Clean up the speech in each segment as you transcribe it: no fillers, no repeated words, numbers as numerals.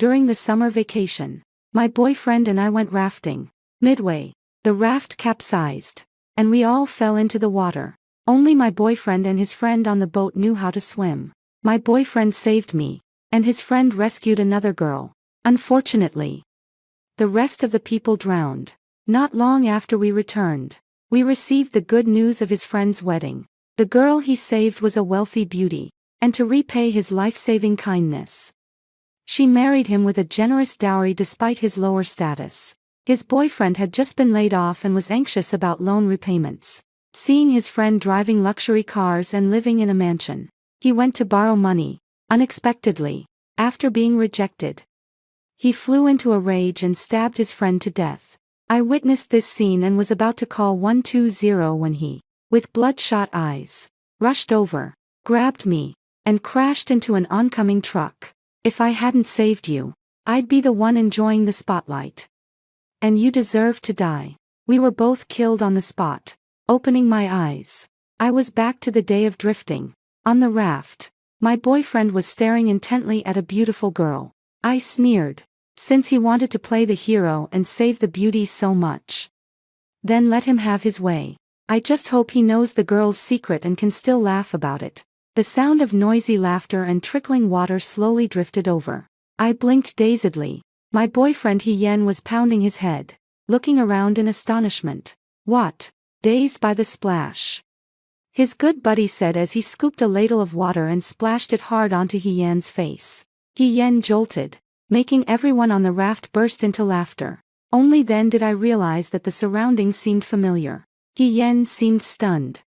During the summer vacation, my boyfriend and I went rafting. Midway, the raft capsized, and we all fell into the water. Only my boyfriend and his friend on the boat knew how to swim. My boyfriend saved me, and his friend rescued another girl. Unfortunately, the rest of the people drowned. Not long after we returned, we received the good news of his friend's wedding. The girl he saved was a wealthy beauty, and to repay his life-saving kindness, she married him with a generous dowry despite his lower status. His boyfriend had just been laid off and was anxious about loan repayments. Seeing his friend driving luxury cars and living in a mansion, he went to borrow money. Unexpectedly, after being rejected, he flew into a rage and stabbed his friend to death. I witnessed this scene and was about to call 120 when he, with bloodshot eyes, rushed over, grabbed me, and crashed into an oncoming truck. If I hadn't saved you, I'd be the one enjoying the spotlight. And you deserve to die. We were both killed on the spot. Opening my eyes, I was back to the day of drifting. On the raft, my boyfriend was staring intently at a beautiful girl. I sneered, since he wanted to play the hero and save the beauty so much. Then let him have his way. I just hope he knows the girl's secret and can still laugh about it. The sound of noisy laughter and trickling water slowly drifted over. I blinked dazedly. My boyfriend Hien was pounding his head, looking around in astonishment. What? Dazed by the splash, his good buddy said as he scooped a ladle of water and splashed it hard onto Hien's face. Hien jolted, making everyone on the raft burst into laughter. Only then did I realize that the surroundings seemed familiar. Hien seemed stunned,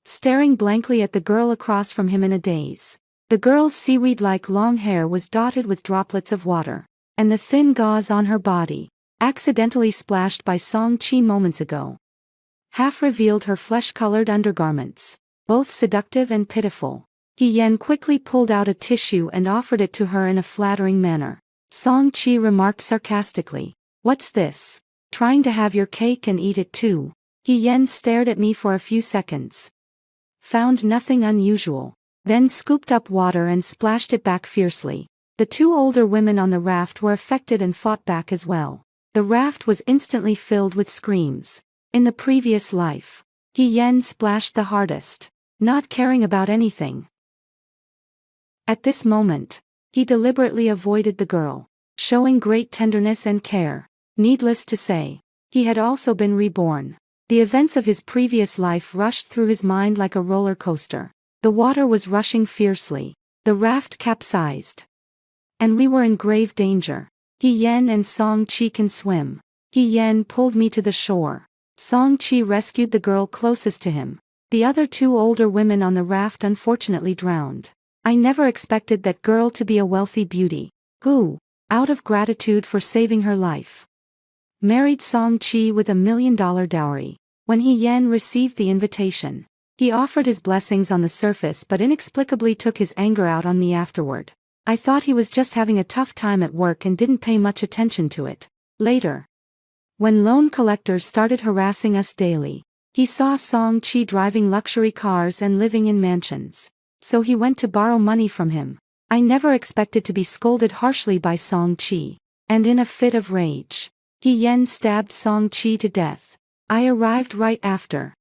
staring blankly at the girl across from him in a daze. The girl's seaweed-like long hair was dotted with droplets of water, and the thin gauze on her body, accidentally splashed by Song-Chi moments ago, half revealed her flesh-colored undergarments, both seductive and pitiful. Hien quickly pulled out a tissue and offered it to her in a flattering manner. Song-Chi remarked sarcastically, "What's this? Trying to have your cake and eat it too?" Hien stared at me for a few seconds, found nothing unusual, then scooped up water and splashed it back fiercely. The two older women on the raft were affected and fought back as well. The raft was instantly filled with screams. In the previous life, Hien splashed the hardest, not caring about anything. At this moment, he deliberately avoided the girl, showing great tenderness and care. Needless to say, he had also been reborn. The events of his previous life rushed through his mind like a roller coaster. The water was rushing fiercely, the raft capsized, and we were in grave danger. Hien and Song-Chi can swim. Hien pulled me to the shore. Song-Chi rescued the girl closest to him. The other two older women on the raft unfortunately drowned. I never expected that girl to be a wealthy beauty, who, out of gratitude for saving her life, married Song-Chi with $1 million dowry. When Hien received the invitation, he offered his blessings on the surface but inexplicably took his anger out on me afterward. I thought he was just having a tough time at work and didn't pay much attention to it. Later, when loan collectors started harassing us daily, he saw Song-Chi driving luxury cars and living in mansions, so he went to borrow money from him. I never expected to be scolded harshly by Song-Chi, and in a fit of rage, Hien stabbed Song-Chi to death. I arrived right after,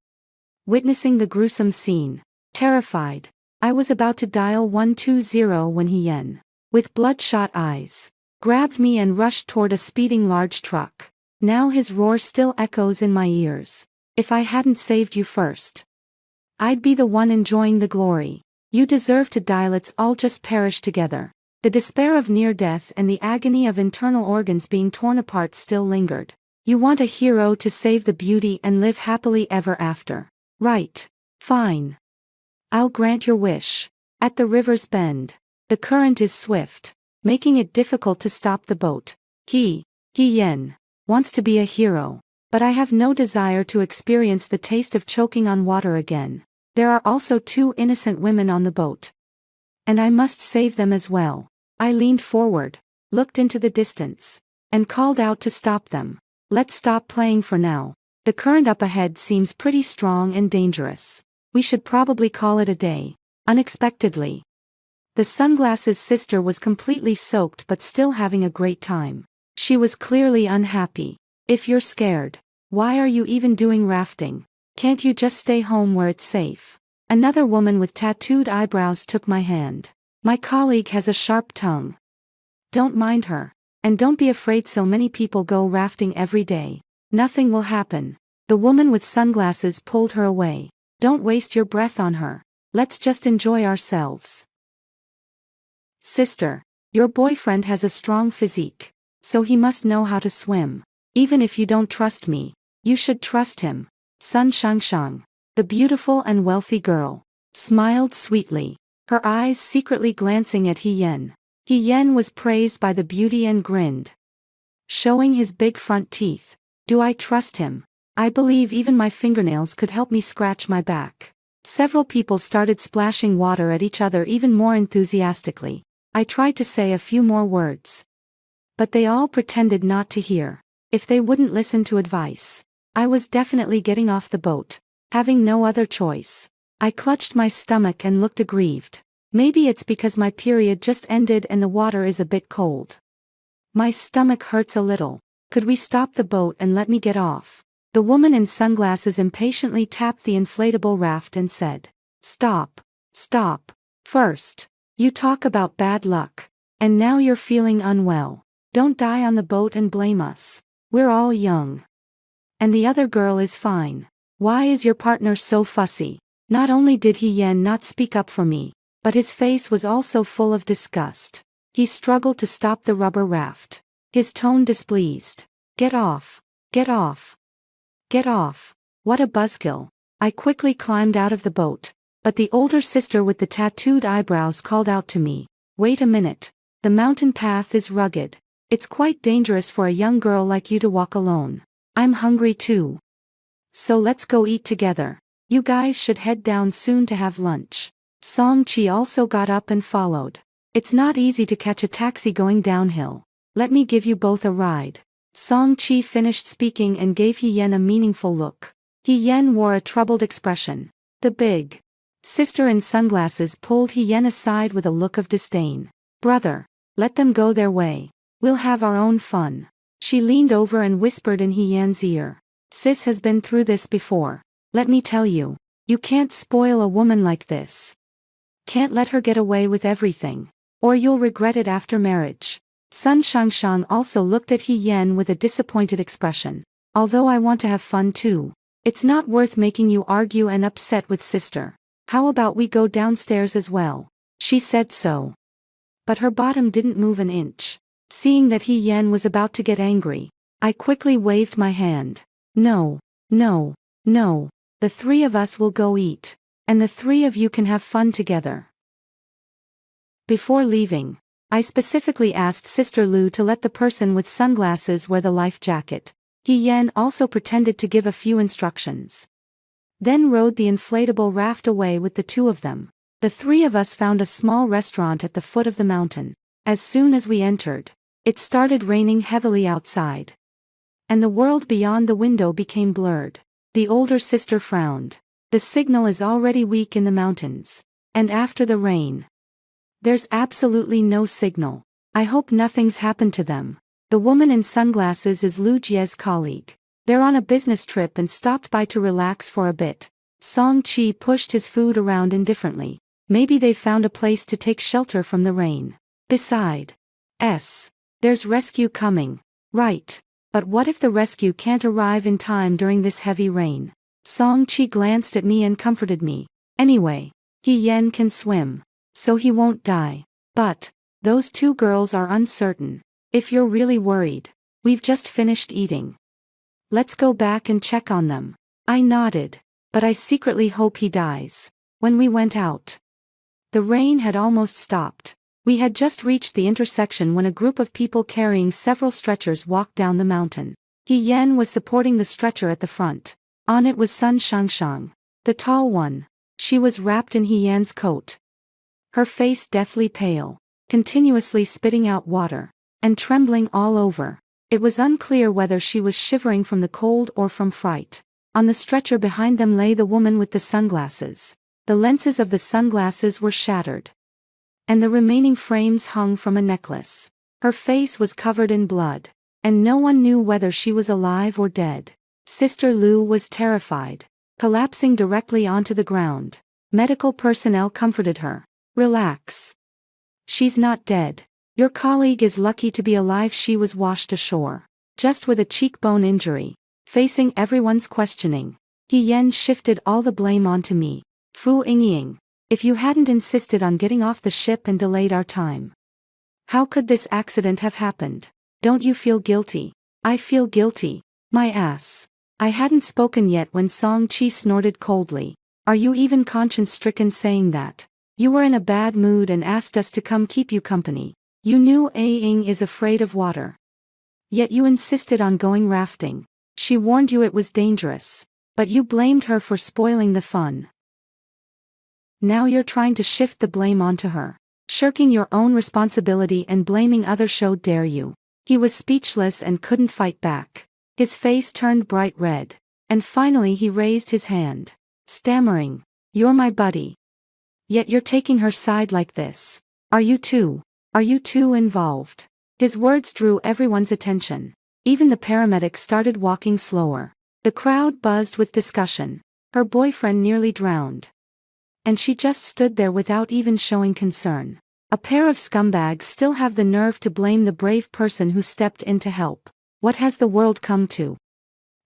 witnessing the gruesome scene. Terrified, I was about to dial 120 when Hien, with bloodshot eyes, grabbed me and rushed toward a speeding large truck. Now his roar still echoes in my ears. If I hadn't saved you first, I'd be the one enjoying the glory. You deserve to die. Let's all just perish together. The despair of near death and the agony of internal organs being torn apart still lingered. You want a hero to save the beauty and live happily ever after. Right. Fine. I'll grant your wish. At the river's bend, the current is swift, making it difficult to stop the boat. Hien wants to be a hero, but I have no desire to experience the taste of choking on water again. There are also two innocent women on the boat, and I must save them as well. I leaned forward, looked into the distance, and called out to stop them. Let's stop playing for now. The current up ahead seems pretty strong and dangerous. We should probably call it a day. Unexpectedly, The sunglasses sister was completely soaked but still having a great time. She was clearly unhappy. If you're scared, why are you even doing rafting? Can't you just stay home where it's safe? Another woman with tattooed eyebrows took my hand. My colleague has a sharp tongue. Don't mind her. And don't be afraid, so many people go rafting every day. Nothing will happen. The woman with sunglasses pulled her away. Don't waste your breath on her. Let's just enjoy ourselves. Sister, your boyfriend has a strong physique, so he must know how to swim. Even if you don't trust me, you should trust him. Sun Shangshang, the beautiful and wealthy girl, smiled sweetly, her eyes secretly glancing at He Yen. He Yen was praised by the beauty and grinned, showing his big front teeth. Do I trust him? I believe even my fingernails could help me scratch my back. Several people started splashing water at each other even more enthusiastically. I tried to say a few more words, but they all pretended not to hear. If they wouldn't listen to advice, I was definitely getting off the boat, having no other choice. I clutched my stomach and looked aggrieved. Maybe it's because my period just ended and the water is a bit cold. My stomach hurts a little. Could we stop the boat and let me get off? The woman in sunglasses impatiently tapped the inflatable raft and said, Stop. Stop. First, you talk about bad luck. And now you're feeling unwell. Don't die on the boat and blame us. We're all young. And the other girl is fine. Why is your partner so fussy? Not only did He Yen not speak up for me, but his face was also full of disgust. He struggled to stop the rubber raft, his tone displeased. Get off. Get off. Get off. What a buzzkill. I quickly climbed out of the boat, but the older sister with the tattooed eyebrows called out to me, Wait a minute. The mountain path is rugged. It's quite dangerous for a young girl like you to walk alone. I'm hungry too. So let's go eat together. You guys should head down soon to have lunch. Song Chi also got up and followed. It's not easy to catch a taxi going downhill. Let me give you both a ride. Song Chi finished speaking and gave He Yen a meaningful look. He Yen wore a troubled expression. The big sister in sunglasses pulled He Yen aside with a look of disdain. Brother, let them go their way. We'll have our own fun. She leaned over and whispered in He Yen's ear. Sis has been through this before. Let me tell you, you can't spoil a woman like this. Can't let her get away with everything, or you'll regret it after marriage. Sun Shangshang also looked at He Yen with a disappointed expression. Although I want to have fun too, it's not worth making you argue and upset with sister. How about we go downstairs as well? She said so, but her bottom didn't move an inch. Seeing that He Yen was about to get angry, I quickly waved my hand. No, no, no. The three of us will go eat, and the three of you can have fun together. Before leaving, I specifically asked Sister Lu to let the person with sunglasses wear the life jacket. He Yen also pretended to give a few instructions, then rode the inflatable raft away with the two of them. The three of us found a small restaurant at the foot of the mountain. As soon as we entered, it started raining heavily outside, and the world beyond the window became blurred. The older sister frowned. The signal is already weak in the mountains, and after the rain, there's absolutely no signal. I hope nothing's happened to them. The woman in sunglasses is Lu Jie's colleague. They're on a business trip and stopped by to relax for a bit. Song Chi pushed his food around indifferently. Maybe they found a place to take shelter from the rain. Besides, there's rescue coming. Right. But what if the rescue can't arrive in time during this heavy rain? Song Chi glanced at me and comforted me. Anyway, He Yen can swim, so he won't die. But those two girls are uncertain. If you're really worried, we've just finished eating. Let's go back and check on them. I nodded, but I secretly hope he dies. When we went out, the rain had almost stopped. We had just reached the intersection when a group of people carrying several stretchers walked down the mountain. He Yen was supporting the stretcher at the front. On it was Sun Shangshang, the tall one. She was wrapped in He Yen's coat, her face deathly pale, continuously spitting out water, and trembling all over. It was unclear whether she was shivering from the cold or from fright. On the stretcher behind them lay the woman with the sunglasses. The lenses of the sunglasses were shattered, and the remaining frames hung from a necklace. Her face was covered in blood, and no one knew whether she was alive or dead. Sister Lu was terrified, collapsing directly onto the ground. Medical personnel comforted her. "Relax. She's not dead. Your colleague is lucky to be alive. She was washed ashore, just with a cheekbone injury." Facing everyone's questioning, He Yan shifted all the blame onto me. "Fu Yingying, if you hadn't insisted on getting off the ship and delayed our time, how could this accident have happened? Don't you feel guilty?" "I feel guilty. My ass." I hadn't spoken yet when Song Chi snorted coldly. "Are you even conscience-stricken saying that? You were in a bad mood and asked us to come keep you company. You knew A Ying is afraid of water. Yet you insisted on going rafting. She warned you it was dangerous, but you blamed her for spoiling the fun. Now you're trying to shift the blame onto her, shirking your own responsibility and blaming others. Show dare you." He was speechless and couldn't fight back. His face turned bright red, and finally he raised his hand, stammering, "You're my buddy. Yet you're taking her side like this. Are you too involved?" His words drew everyone's attention. Even the paramedics started walking slower. The crowd buzzed with discussion. Her boyfriend nearly drowned, and she just stood there without even showing concern. A pair of scumbags still have the nerve to blame the brave person who stepped in to help. What has the world come to?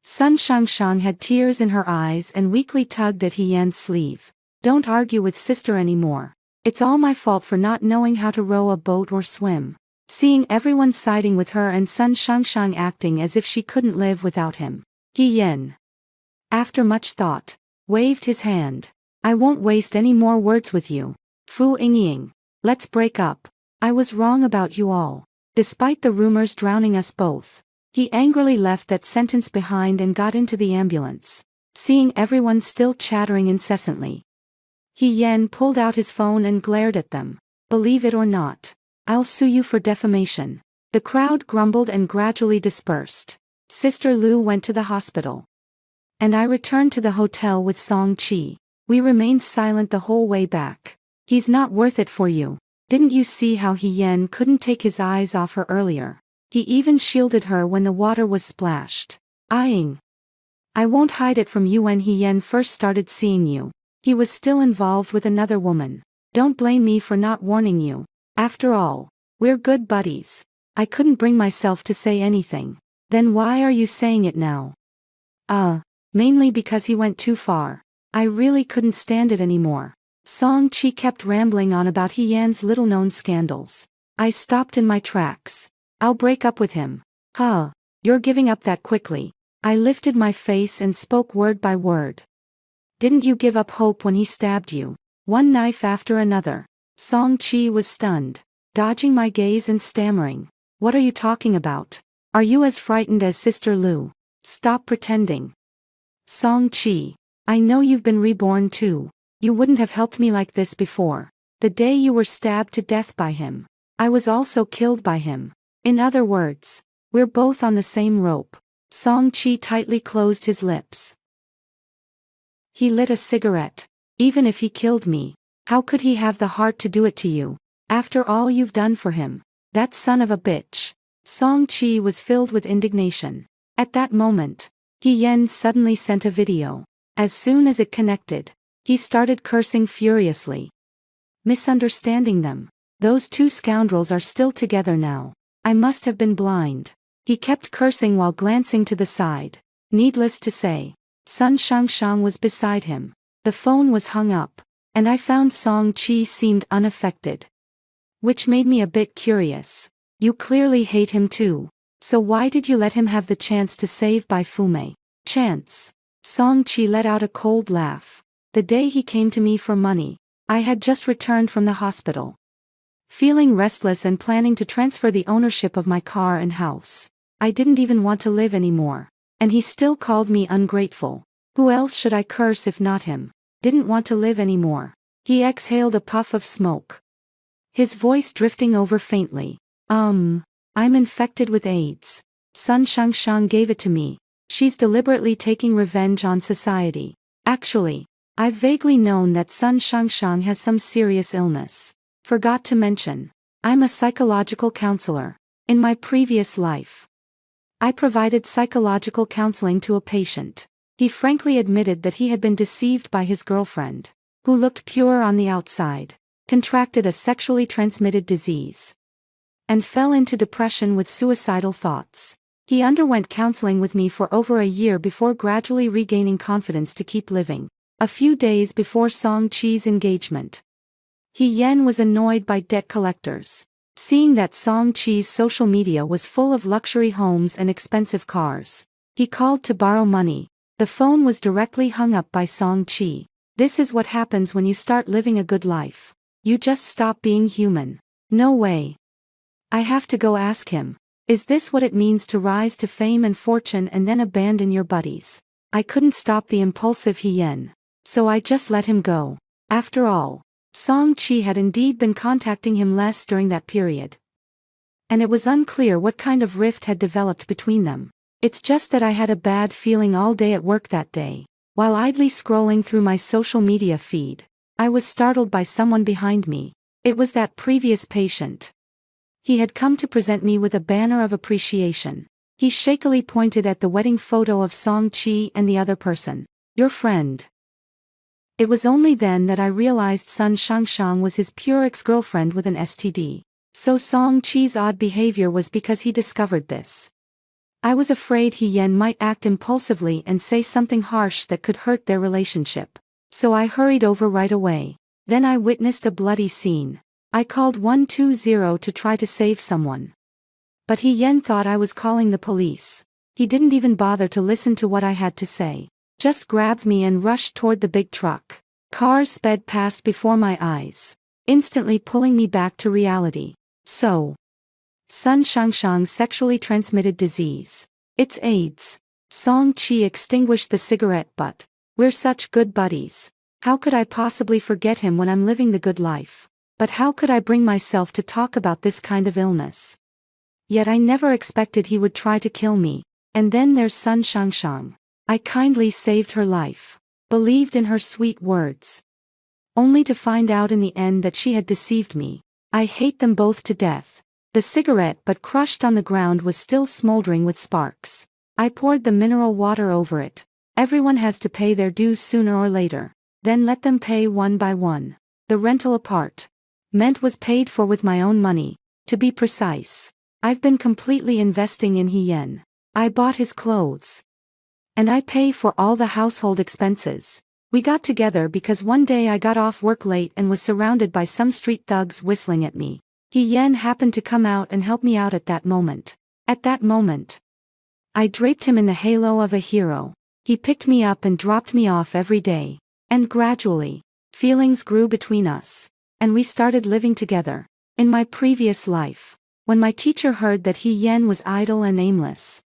Sun Shangshang had tears in her eyes and weakly tugged at He Yan's sleeve. "Don't argue with sister anymore. It's all my fault for not knowing how to row a boat or swim." Seeing everyone siding with her and Sun Shangshang acting as if she couldn't live without him, He Yan, after much thought, waved his hand. "I won't waste any more words with you. Fu Yingying, let's break up. I was wrong about you all. Despite the rumors drowning us both." He angrily left that sentence behind and got into the ambulance. Seeing everyone still chattering incessantly, He Yan pulled out his phone and glared at them. "Believe it or not, I'll sue you for defamation." The crowd grumbled and gradually dispersed. Sister Lu went to the hospital, and I returned to the hotel with Song Chi. We remained silent the whole way back. "He's not worth it for you. Didn't you see how He Yan couldn't take his eyes off her earlier? He even shielded her when the water was splashed." "I won't hide it from you. When He Yan first started seeing you, he was still involved with another woman. Don't blame me for not warning you. After all, we're good buddies." I couldn't bring myself to say anything. "Then why are you saying it now?" Mainly because he went too far. I really couldn't stand it anymore." Song Chi kept rambling on about He Yan's little-known scandals. I stopped in my tracks. "I'll break up with him." "Huh, you're giving up that quickly." I lifted my face and spoke word by word. "Didn't you give up hope when he stabbed you, one knife after another?" Song Chi was stunned, dodging my gaze and stammering, "What are you talking about? Are you as frightened as Sister Lu? Stop pretending." "Song Chi, I know you've been reborn too. You wouldn't have helped me like this before. The day you were stabbed to death by him, I was also killed by him. In other words, we're both on the same rope." Song Chi tightly closed his lips. He lit a cigarette. "Even if he killed me, how could he have the heart to do it to you? After all you've done for him, that son of a bitch." Song Chi was filled with indignation. At that moment, He Yan suddenly sent a video. As soon as it connected, he started cursing furiously. Misunderstanding them. "Those two scoundrels are still together now. I must have been blind." He kept cursing while glancing to the side. Needless to say, Sun Shangshang was beside him. The phone was hung up, and I found Song Chi seemed unaffected, which made me a bit curious. "You clearly hate him too. So why did you let him have the chance to save Bai Fumei?" "Chance?" Song Chi let out a cold laugh. "The day he came to me for money, I had just returned from the hospital, feeling restless and planning to transfer the ownership of my car and house. I didn't even want to live anymore, and he still called me ungrateful. Who else should I curse if not him? Didn't want to live anymore." He exhaled a puff of smoke, his voice drifting over faintly. I'm infected with AIDS. Sun Shangshang gave it to me. She's deliberately taking revenge on society. Actually, I've vaguely known that Sun Shangshang has some serious illness. Forgot to mention. I'm a psychological counselor. In my previous life, I provided psychological counseling to a patient. He frankly admitted that he had been deceived by his girlfriend, who looked pure on the outside, contracted a sexually transmitted disease, and fell into depression with suicidal thoughts. He underwent counseling with me for over a year before gradually regaining confidence to keep living. A few days before Song Chi's engagement, He Yen was annoyed by debt collectors. Seeing that Song Chi's social media was full of luxury homes and expensive cars, he called to borrow money. The phone was directly hung up by Song Chi. This is what happens when you start living a good life. You just stop being human. No way. I have to go ask him. Is this what it means to rise to fame and fortune and then abandon your buddies? I couldn't stop the impulsive He Yen, so I just let him go. After all, Song Chi had indeed been contacting him less during that period, and it was unclear what kind of rift had developed between them. It's just that I had a bad feeling all day at work that day. While idly scrolling through my social media feed, I was startled by someone behind me. It was that previous patient. He had come to present me with a banner of appreciation. He shakily pointed at the wedding photo of Song Chi and the other person. Your friend. It was only then that I realized Sun Shangshang was his pure ex-girlfriend with an STD. So Song Chi's odd behavior was because he discovered this. I was afraid He Yen might act impulsively and say something harsh that could hurt their relationship. So I hurried over right away. Then I witnessed a bloody scene. I called 120 to try to save someone. But He Yen thought I was calling the police. He didn't even bother to listen to what I had to say. Just grabbed me and rushed toward the big truck. Cars sped past before my eyes, instantly pulling me back to reality. So, Sun Shangshang's sexually transmitted disease. It's AIDS. Song Chi extinguished the cigarette butt. We're such good buddies. How could I possibly forget him when I'm living the good life? But how could I bring myself to talk about this kind of illness? Yet I never expected he would try to kill me. And then there's Sun Shangshang. I kindly saved her life, believed in her sweet words, only to find out in the end that she had deceived me. I hate them both to death. The cigarette butt crushed on the ground was still smoldering with sparks. I poured the mineral water over it. Everyone has to pay their dues sooner or later. Then let them pay one by one. The rental apartment was paid for with my own money. To be precise, I've been completely investing in He Yen. I bought his clothes, and I pay for all the household expenses. We got together because one day I got off work late and was surrounded by some street thugs whistling at me. He Yen happened to come out and help me out at that moment. At that moment, I draped him in the halo of a hero. He picked me up and dropped me off every day. And gradually, feelings grew between us, and we started living together. In my previous life, when my teacher heard that He Yen was idle and aimless,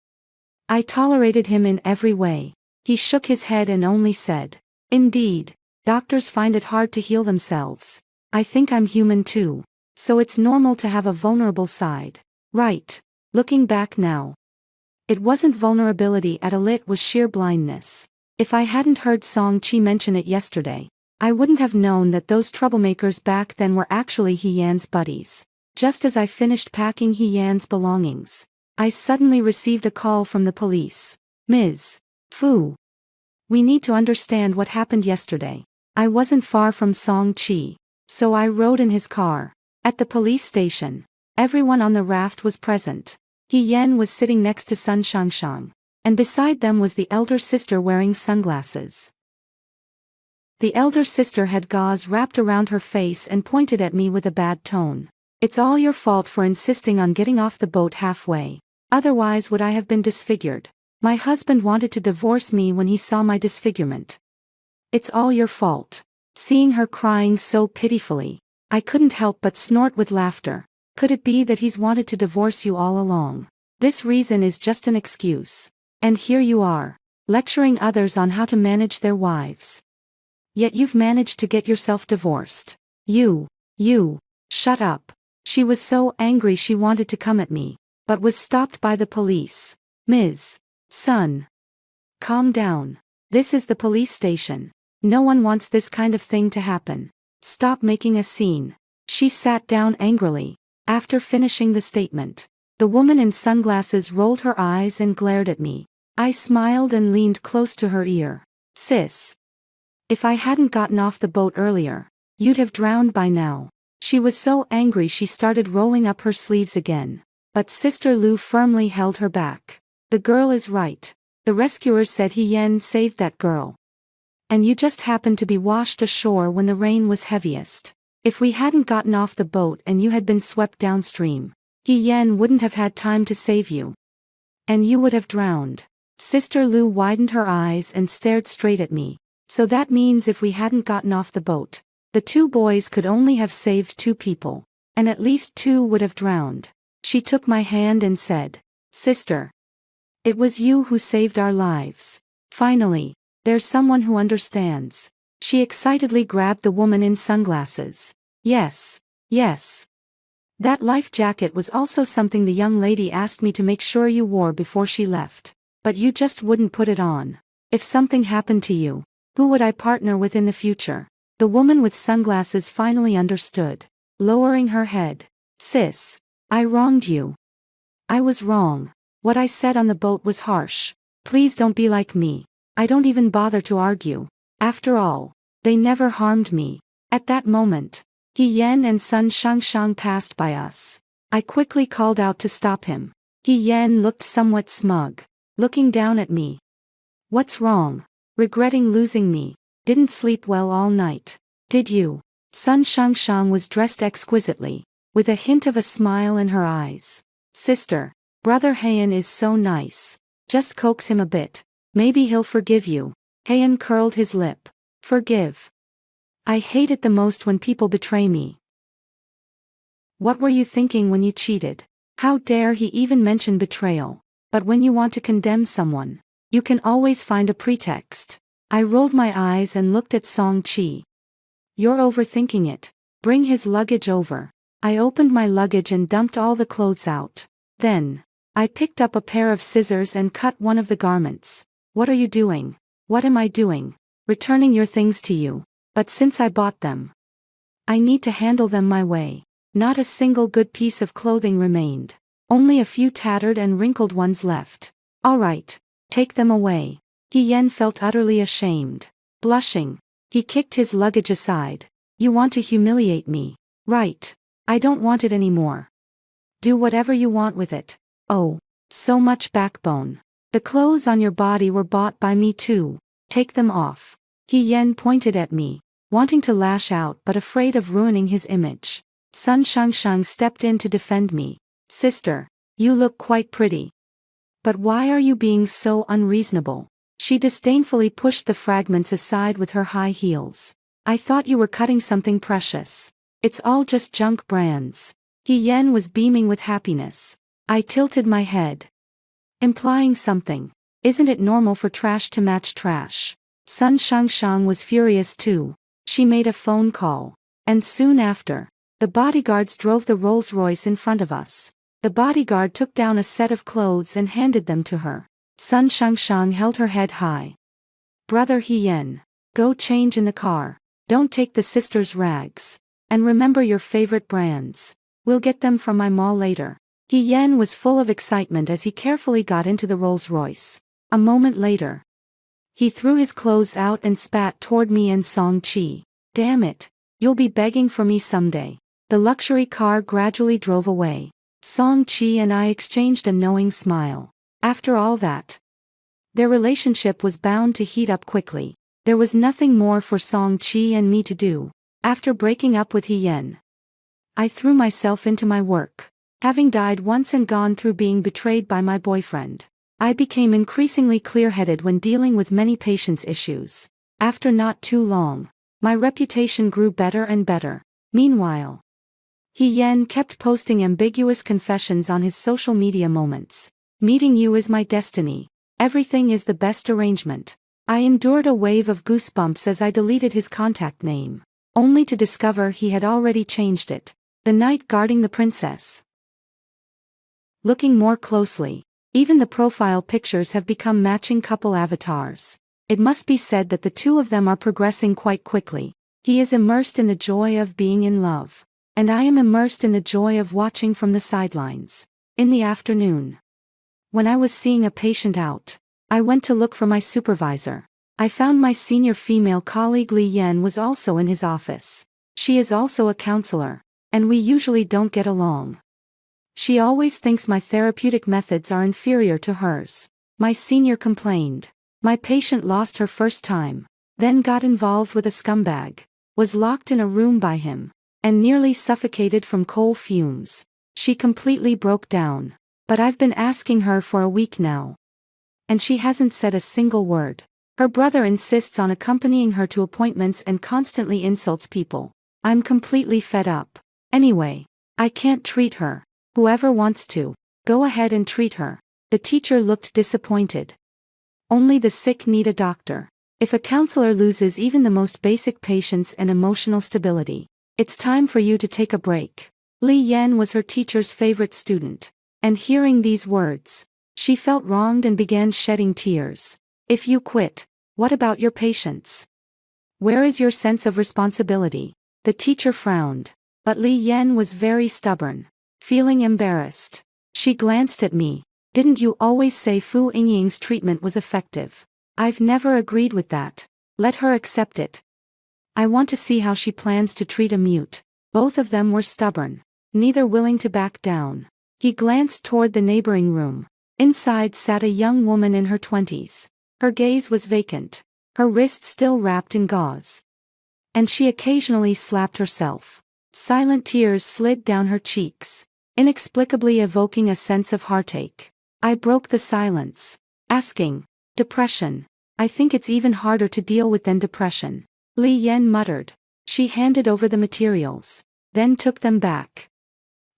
I tolerated him in every way. He shook his head and only said, "Indeed, doctors find it hard to heal themselves. I think I'm human too. So it's normal to have a vulnerable side." Right. Looking back now, it wasn't vulnerability at all, it was sheer blindness. If I hadn't heard Song Chi mention it yesterday, I wouldn't have known that those troublemakers back then were actually He Yan's buddies. Just as I finished packing He Yan's belongings, I suddenly received a call from the police. "Ms. Fu, we need to understand what happened yesterday." I wasn't far from Song Chi, so I rode in his car. At the police station, everyone on the raft was present. He Yen was sitting next to Sun Shangshang, and beside them was the elder sister wearing sunglasses. The elder sister had gauze wrapped around her face and pointed at me with a bad tone. "It's all your fault for insisting on getting off the boat halfway. Otherwise would I have been disfigured. My husband wanted to divorce me when he saw my disfigurement. It's all your fault." Seeing her crying so pitifully, I couldn't help but snort with laughter. Could it be that he's wanted to divorce you all along? This reason is just an excuse. And here you are, lecturing others on how to manage their wives. Yet you've managed to get yourself divorced. You, shut up. She was so angry she wanted to come at me, but was stopped by the police. "Ms. Sun, calm down. This is the police station. No one wants this kind of thing to happen. Stop making a scene." She sat down angrily. After finishing the statement, the woman in sunglasses rolled her eyes and glared at me. I smiled and leaned close to her ear. Sis. If I hadn't gotten off the boat earlier, you'd have drowned by now. She was so angry she started rolling up her sleeves again. But Sister Lu firmly held her back. The girl is right. The rescuers said Yen saved that girl. And you just happened to be washed ashore when the rain was heaviest. If we hadn't gotten off the boat and you had been swept downstream, Yen wouldn't have had time to save you. And you would have drowned. Sister Lu widened her eyes and stared straight at me. So that means if we hadn't gotten off the boat, the two boys could only have saved 2 people. And at least 2 would have drowned. She took my hand and said, Sister. It was you who saved our lives. Finally, there's someone who understands. She excitedly grabbed the woman in sunglasses. Yes. Yes. That life jacket was also something the young lady asked me to make sure you wore before she left. But you just wouldn't put it on. If something happened to you, who would I partner with in the future? The woman with sunglasses finally understood. Lowering her head. Sis. I wronged you. I was wrong. What I said on the boat was harsh. Please don't be like me. I don't even bother to argue. After all, they never harmed me. At that moment, Yen and Sun Shangshang passed by us. I quickly called out to stop him. Yen looked somewhat smug, looking down at me. What's wrong? Regretting losing me. Didn't sleep well all night. Did you? Sun Shangshang was dressed exquisitely, with a hint of a smile in her eyes. Sister, Brother Heian is so nice. Just coax him a bit. Maybe he'll forgive you. Heian curled his lip. Forgive. I hate it the most when people betray me. What were you thinking when you cheated? How dare he even mention betrayal? But when you want to condemn someone, you can always find a pretext. I rolled my eyes and looked at Song Chi. You're overthinking it. Bring his luggage over. I opened my luggage and dumped all the clothes out. Then, I picked up a pair of scissors and cut one of the garments. What are you doing? What am I doing? Returning your things to you. But since I bought them, I need to handle them my way. Not a single good piece of clothing remained. Only a few tattered and wrinkled ones left. All right, take them away. Yen felt utterly ashamed. Blushing, he kicked his luggage aside. You want to humiliate me? Right. I don't want it anymore. Do whatever you want with it. Oh, so much backbone. The clothes on your body were bought by me too. Take them off. Yen pointed at me, wanting to lash out but afraid of ruining his image. Sun Shangshang stepped in to defend me. Sister, you look quite pretty. But why are you being so unreasonable? She disdainfully pushed the fragments aside with her high heels. I thought you were cutting something precious. It's all just junk brands. Yen was beaming with happiness. I tilted my head. Implying something. Isn't it normal for trash to match trash? Sun Shangshang was furious too. She made a phone call. And soon after, the bodyguards drove the Rolls-Royce in front of us. The bodyguard took down a set of clothes and handed them to her. Sun Shangshang held her head high. Brother Yen, go change in the car. Don't take the sisters' rags. And remember your favorite brands. We'll get them from my mall later. Yen was full of excitement as he carefully got into the Rolls-Royce. A moment later, he threw his clothes out and spat toward me and Song Chi. Damn it, you'll be begging for me someday. The luxury car gradually drove away. Song Chi and I exchanged a knowing smile. After all that, their relationship was bound to heat up quickly. There was nothing more for Song Chi and me to do. After breaking up with Yen, I threw myself into my work. Having died once and gone through being betrayed by my boyfriend, I became increasingly clear-headed when dealing with many patients' issues. After not too long, my reputation grew better and better. Meanwhile, Yen kept posting ambiguous confessions on his social media moments. Meeting you is my destiny. Everything is the best arrangement. I endured a wave of goosebumps as I deleted his contact name, only to discover he had already changed it. The knight guarding the princess. Looking more closely, even the profile pictures have become matching couple avatars. It must be said that the two of them are progressing quite quickly. He is immersed in the joy of being in love. and I am immersed in the joy of watching from the sidelines. In the afternoon, when I was seeing a patient out, I went to look for my supervisor. I found my senior female colleague Li Yan was also in his office. She is also a counselor, and we usually don't get along. She always thinks my therapeutic methods are inferior to hers. My senior complained. My patient lost her first time, then got involved with a scumbag, was locked in a room by him, and nearly suffocated from coal fumes. She completely broke down. But I've been asking her for a week now, and she hasn't said a single word. Her brother insists on accompanying her to appointments and constantly insults people. I'm completely fed up. Anyway, I can't treat her. Whoever wants to, go ahead and treat her. The teacher looked disappointed. Only the sick need a doctor. If a counselor loses even the most basic patience and emotional stability, it's time for you to take a break. Li Yan was her teacher's favorite student, and hearing these words, she felt wronged and began shedding tears. If you quit, what about your patients? Where is your sense of responsibility? The teacher frowned, but Li Yan was very stubborn. Feeling embarrassed, she glanced at me. Didn't you always say Fu Yingying's treatment was effective? I've never agreed with that. Let her accept it. I want to see how she plans to treat a mute. Both of them were stubborn, neither willing to back down. He glanced toward the neighboring room. Inside sat a young woman in her 20s. Her gaze was vacant, her wrist still wrapped in gauze. And she occasionally slapped herself. Silent tears slid down her cheeks, inexplicably evoking a sense of heartache. I broke the silence, asking, "Depression? I think it's even harder to deal with than depression." Li Yan muttered. She handed over the materials, then took them back.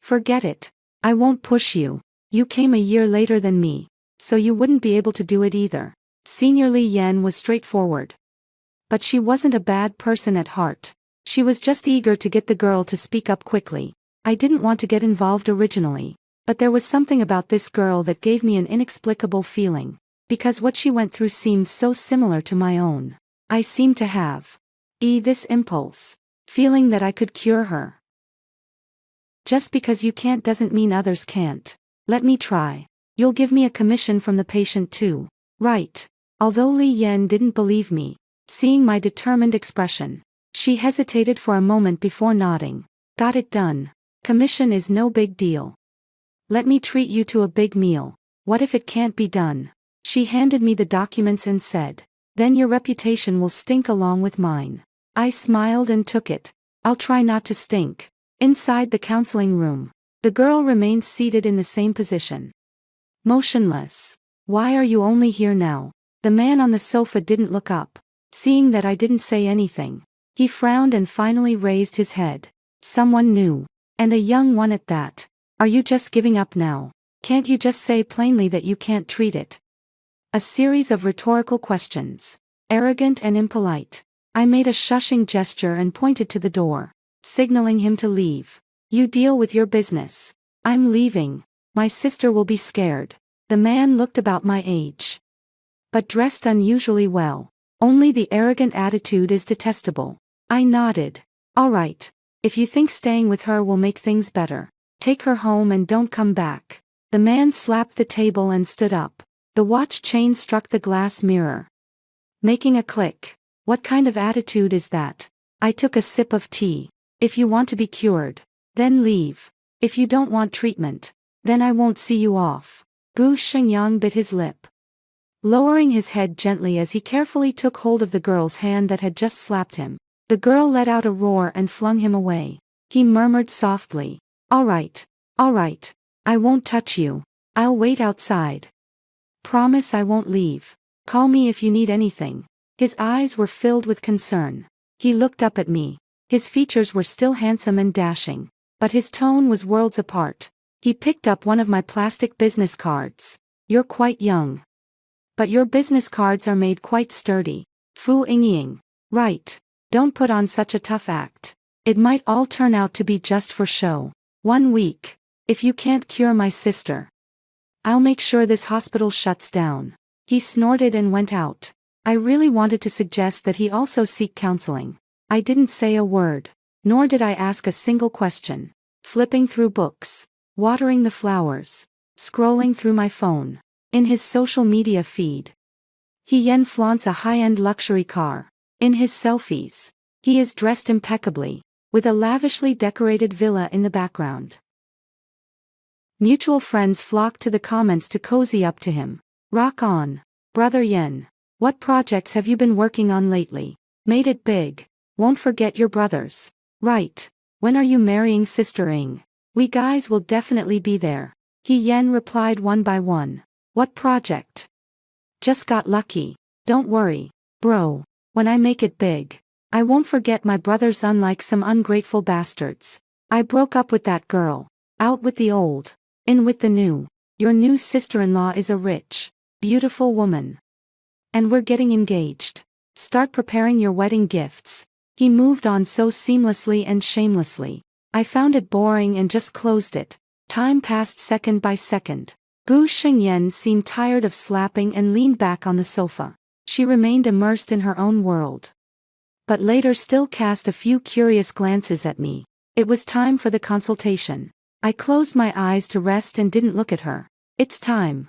"Forget it. I won't push you. You came a year later than me, so you wouldn't be able to do it either." Senior Li Yan was straightforward. But she wasn't a bad person at heart. She was just eager to get the girl to speak up quickly. I didn't want to get involved originally, but there was something about this girl that gave me an inexplicable feeling, because what she went through seemed so similar to my own. I seemed to have this impulse, feeling that I could cure her. Just because you can't doesn't mean others can't. Let me try. You'll give me a commission from the patient too, right? Although Li Yan didn't believe me, seeing my determined expression, she hesitated for a moment before nodding. Got it done. Commission is no big deal. Let me treat you to a big meal. What if it can't be done? She handed me the documents and said, "Then your reputation will stink along with mine." I smiled and took it. I'll try not to stink. Inside the counseling room, the girl remained seated in the same position, motionless. "Why are you only here now?" The man on the sofa didn't look up. Seeing that I didn't say anything, he frowned and finally raised his head. "Someone new, and a young one at that. Are you just giving up now? Can't you just say plainly that you can't treat it?" A series of rhetorical questions, arrogant and impolite. I made a shushing gesture and pointed to the door, signaling him to leave. "You deal with your business. I'm leaving. My sister will be scared." The man looked about my age, but dressed unusually well. Only the arrogant attitude is detestable. I nodded. "All right. If you think staying with her will make things better, take her home and don't come back." The man slapped the table and stood up. The watch chain struck the glass mirror, making a click. What kind of attitude is that? I took a sip of tea. "If you want to be cured, then leave. If you don't want treatment, then I won't see you off." Gu Shengyang bit his lip, lowering his head gently as he carefully took hold of the girl's hand that had just slapped him. The girl let out a roar and flung him away. He murmured softly, all right, I won't touch you. I'll wait outside. Promise I won't leave. Call me if you need anything." His eyes were filled with concern. He looked up at me. His features were still handsome and dashing, but his tone was worlds apart. He picked up one of my plastic business cards. "You're quite young, but your business cards are made quite sturdy. Fu Yingying. Right. Don't put on such a tough act. It might all turn out to be just for show. 1 week. If you can't cure my sister, I'll make sure this hospital shuts down." He snorted and went out. I really wanted to suggest that he also seek counseling. I didn't say a word. Nor did I ask a single question. Flipping through books, watering the flowers, scrolling through my phone. In his social media feed, He flaunts a high-end luxury car. In his selfies, he is dressed impeccably, with a lavishly decorated villa in the background. Mutual friends flock to the comments to cozy up to him. Rock on, brother Yen. What projects have you been working on lately? Made it big. Won't forget your brothers. Right. When are you marrying Sister Ing? We guys will definitely be there. Yen replied one by one. What project? Just got lucky. Don't worry, bro. When I make it big, I won't forget my brothers, unlike some ungrateful bastards. I broke up with that girl. Out with the old, in with the new. Your new sister-in-law is a rich, beautiful woman. And we're getting engaged. Start preparing your wedding gifts. He moved on so seamlessly and shamelessly. I found it boring and just closed it. Time passed second by second. Gu Shengyan seemed tired of slapping and leaned back on the sofa. She remained immersed in her own world. But later still cast a few curious glances at me. It was time for the consultation. I closed my eyes to rest and didn't look at her. It's time.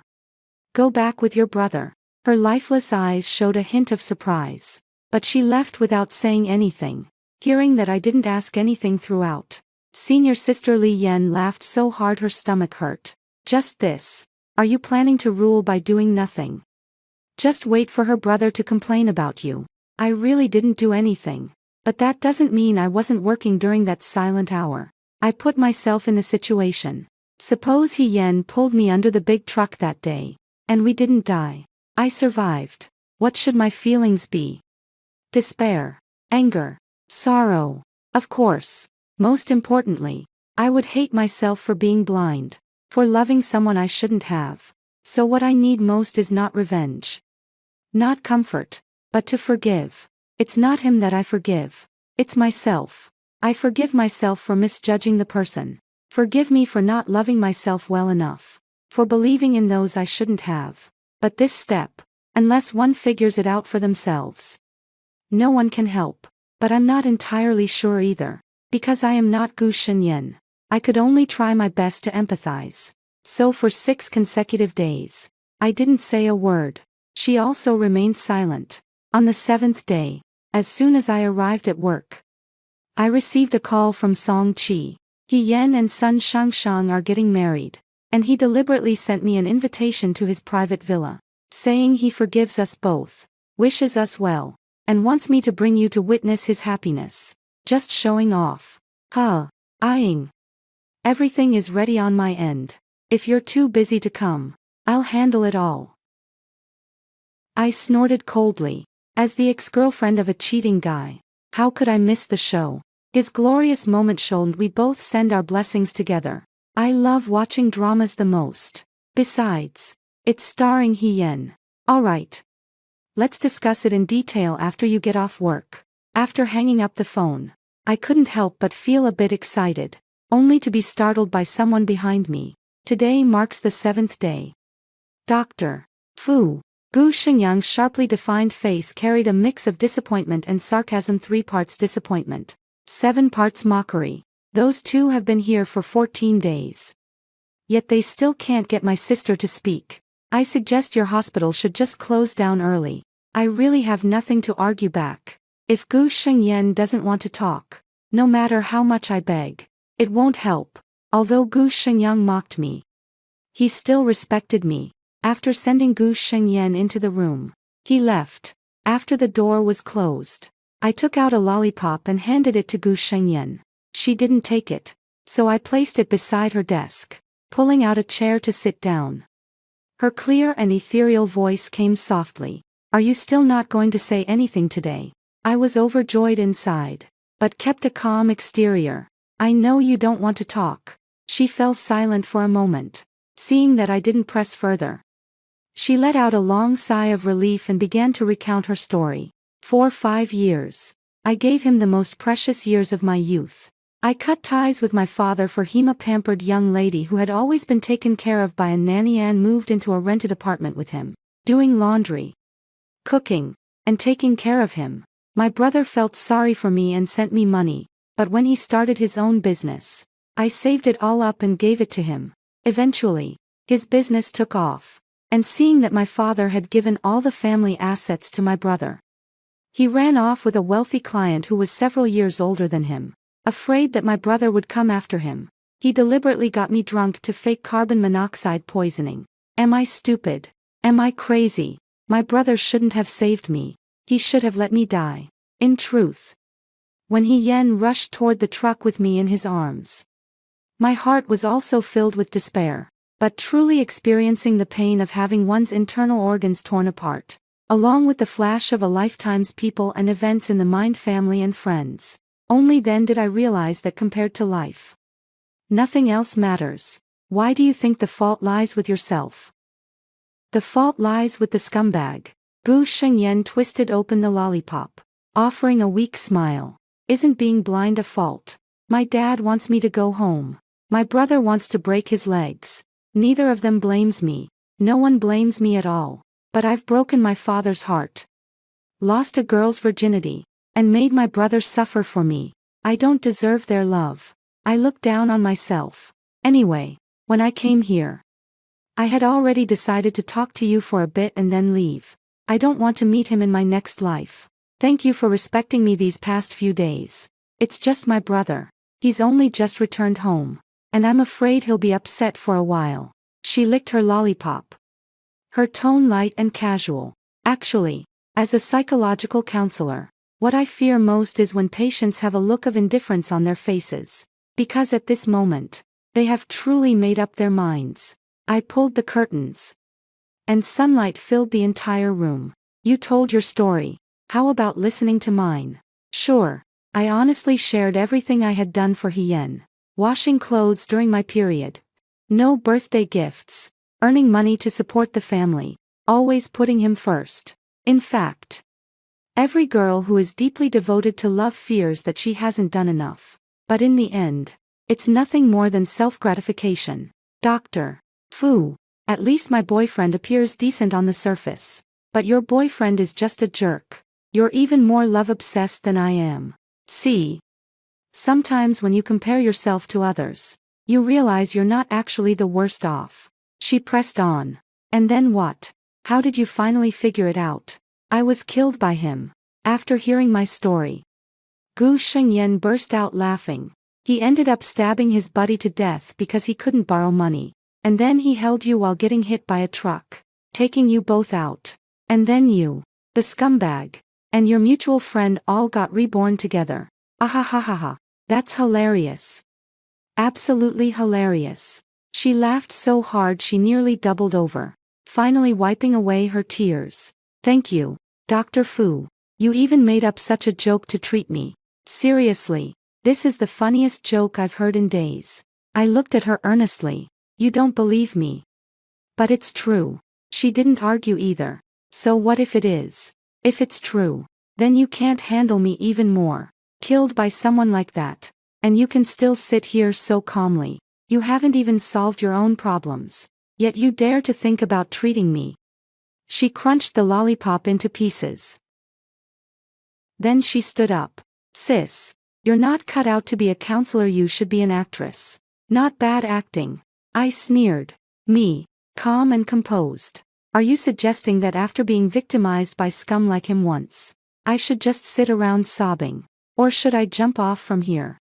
Go back with your brother. Her lifeless eyes showed a hint of surprise. But she left without saying anything, hearing that I didn't ask anything throughout. Senior sister Li Yen laughed so hard her stomach hurt. Just this. Are you planning to rule by doing nothing? Just wait for her brother to complain about you. I really didn't do anything. But that doesn't mean I wasn't working during that silent hour. I put myself in the situation. Suppose Yen pulled me under the big truck that day, and we didn't die. I survived. What should my feelings be? Despair, anger, sorrow. Of course, most importantly, I would hate myself for being blind, for loving someone I shouldn't have. So what I need most is not revenge, not comfort, but to forgive. It's not him that I forgive. It's myself. I forgive myself for misjudging the person. Forgive me for not loving myself well enough, for believing in those I shouldn't have. But this step, unless one figures it out for themselves, no one can help. But I'm not entirely sure either, because I am not Gu Shenyan. I could only try my best to empathize. So for 6 consecutive days, I didn't say a word. She also remained silent. On the 7th day, as soon as I arrived at work, I received a call from Song Chi. Yen and Sun Shangshang are getting married, and he deliberately sent me an invitation to his private villa, saying he forgives us both, wishes us well, and wants me to bring you to witness his happiness. Just showing off. Eyeing. Everything is ready on my end. If you're too busy to come, I'll handle it all. I snorted coldly. As the ex-girlfriend of a cheating guy, how could I miss the show? His glorious moment showed we both send our blessings together. I love watching dramas the most. Besides, it's starring Yen. Alright. Let's discuss it in detail after you get off work. After hanging up the phone, I couldn't help but feel a bit excited, only to be startled by someone behind me. Today marks the 7th day. Dr. Fu. Gu Shenyang's sharply defined face carried a mix of disappointment and sarcasm. 3 parts disappointment, 7 parts mockery. Those two have been here for 14 days. Yet they still can't get my sister to speak. I suggest your hospital should just close down early. I really have nothing to argue back. If Gu Shengyan doesn't want to talk, no matter how much I beg, it won't help. Although Gu Shenyang mocked me, he still respected me. After sending Gu Shengyan into the room, he left. After the door was closed, I took out a lollipop and handed it to Gu Shengyan. She didn't take it, so I placed it beside her desk, pulling out a chair to sit down. Her clear and ethereal voice came softly. Are you still not going to say anything today? I was overjoyed inside, but kept a calm exterior. I know you don't want to talk. She fell silent for a moment, seeing that I didn't press further. She let out a long sigh of relief and began to recount her story. For 5 years, I gave him the most precious years of my youth. I cut ties with my father for him, a pampered young lady who had always been taken care of by a nanny, and moved into a rented apartment with him, doing laundry, cooking, and taking care of him. My brother felt sorry for me and sent me money, But when he started his own business, I saved it all up and gave it to him. Eventually, his business took off. And seeing that my father had given all the family assets to my brother, he ran off with a wealthy client who was several years older than him. Afraid that my brother would come after him, he deliberately got me drunk to fake carbon monoxide poisoning. Am I stupid? Am I crazy? My brother shouldn't have saved me. He should have let me die. In truth, when Yen rushed toward the truck with me in his arms, my heart was also filled with despair, but truly experiencing the pain of having one's internal organs torn apart, along with the flash of a lifetime's people and events in the mind, family and friends. Only then did I realize that compared to life, nothing else matters. Why do you think the fault lies with yourself? The fault lies with the scumbag. Gu Shengyan twisted open the lollipop, offering a weak smile. Isn't being blind a fault? My dad wants me to go home. My brother wants to break his legs. Neither of them blames me. No one blames me at all. But I've broken my father's heart, lost a girl's virginity, and made my brother suffer for me. I don't deserve their love. I look down on myself. Anyway, when I came here, I had already decided to talk to you for a bit and then leave. I don't want to meet him in my next life. Thank you for respecting me these past few days. It's just my brother. He's only just returned home, and I'm afraid he'll be upset for a while. She licked her lollipop, her tone light and casual. Actually, as a psychological counselor, what I fear most is when patients have a look of indifference on their faces, because at this moment, they have truly made up their minds. I pulled the curtains, and sunlight filled the entire room. You told your story. How about listening to mine? Sure. I honestly shared everything I had done for Yen. Washing clothes during my period. No birthday gifts. Earning money to support the family. Always putting him first. In fact, every girl who is deeply devoted to love fears that she hasn't done enough. But in the end, it's nothing more than self-gratification. Dr. Fu, at least my boyfriend appears decent on the surface. But your boyfriend is just a jerk. You're even more love-obsessed than I am. See? Sometimes when you compare yourself to others, you realize you're not actually the worst off. She pressed on. And then what? How did you finally figure it out? I was killed by him. After hearing my story, Gu Shengyan burst out laughing. He ended up stabbing his buddy to death because he couldn't borrow money. And then he held you while getting hit by a truck, taking you both out. And then you, the scumbag, and your mutual friend all got reborn together. Ahahaha. That's hilarious. Absolutely hilarious. She laughed so hard she nearly doubled over, finally wiping away her tears. Thank you, Dr. Fu. You even made up such a joke to treat me. Seriously, this is the funniest joke I've heard in days. I looked at her earnestly. You don't believe me. But it's true. She didn't argue either. So what if it is? If it's true, then you can't handle me even more. Killed by someone like that. And you can still sit here so calmly. You haven't even solved your own problems. Yet you dare to think about treating me. She crunched the lollipop into pieces. Then she stood up. Sis, you're not cut out to be a counselor, you should be an actress. Not bad acting. I sneered. Me, calm and composed. Are you suggesting that after being victimized by scum like him once, I should just sit around sobbing? Or should I jump off from here?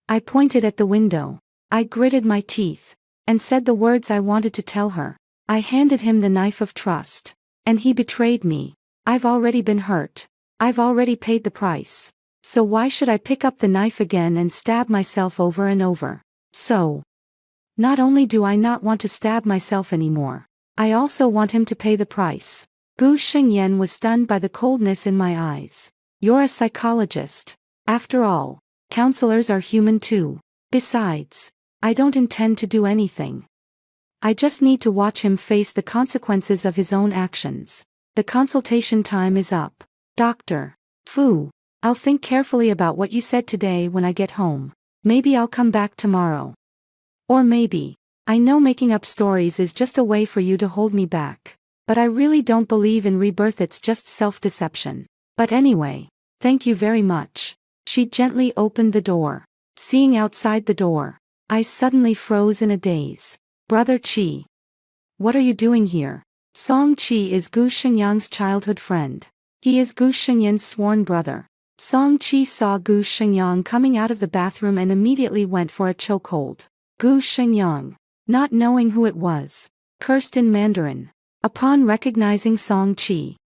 I pointed at the window. I gritted my teeth, and said the words I wanted to tell her. I handed him the knife of trust. And he betrayed me. I've already been hurt. I've already paid the price. So why should I pick up the knife again and stab myself over and over? So, not only do I not want to stab myself anymore, I also want him to pay the price. Gu Shengyan was stunned by the coldness in my eyes. You're a psychologist. After all, counselors are human too. Besides, I don't intend to do anything. I just need to watch him face the consequences of his own actions. The consultation time is up. Dr. Fu, I'll think carefully about what you said today when I get home. Maybe I'll come back tomorrow. Or maybe, I know making up stories is just a way for you to hold me back. But I really don't believe in rebirth, it's just self-deception. But anyway, thank you very much. She gently opened the door. Seeing outside the door, I suddenly froze in a daze. Brother Qi. What are you doing here? Song Qi is Gu Shenyang's childhood friend. He is Gu Shenyan's sworn brother. Song Qi saw Gu Shenyang coming out of the bathroom and immediately went for a chokehold. Gu Shenyang, not knowing who it was, cursed in Mandarin. Upon recognizing Song Qi,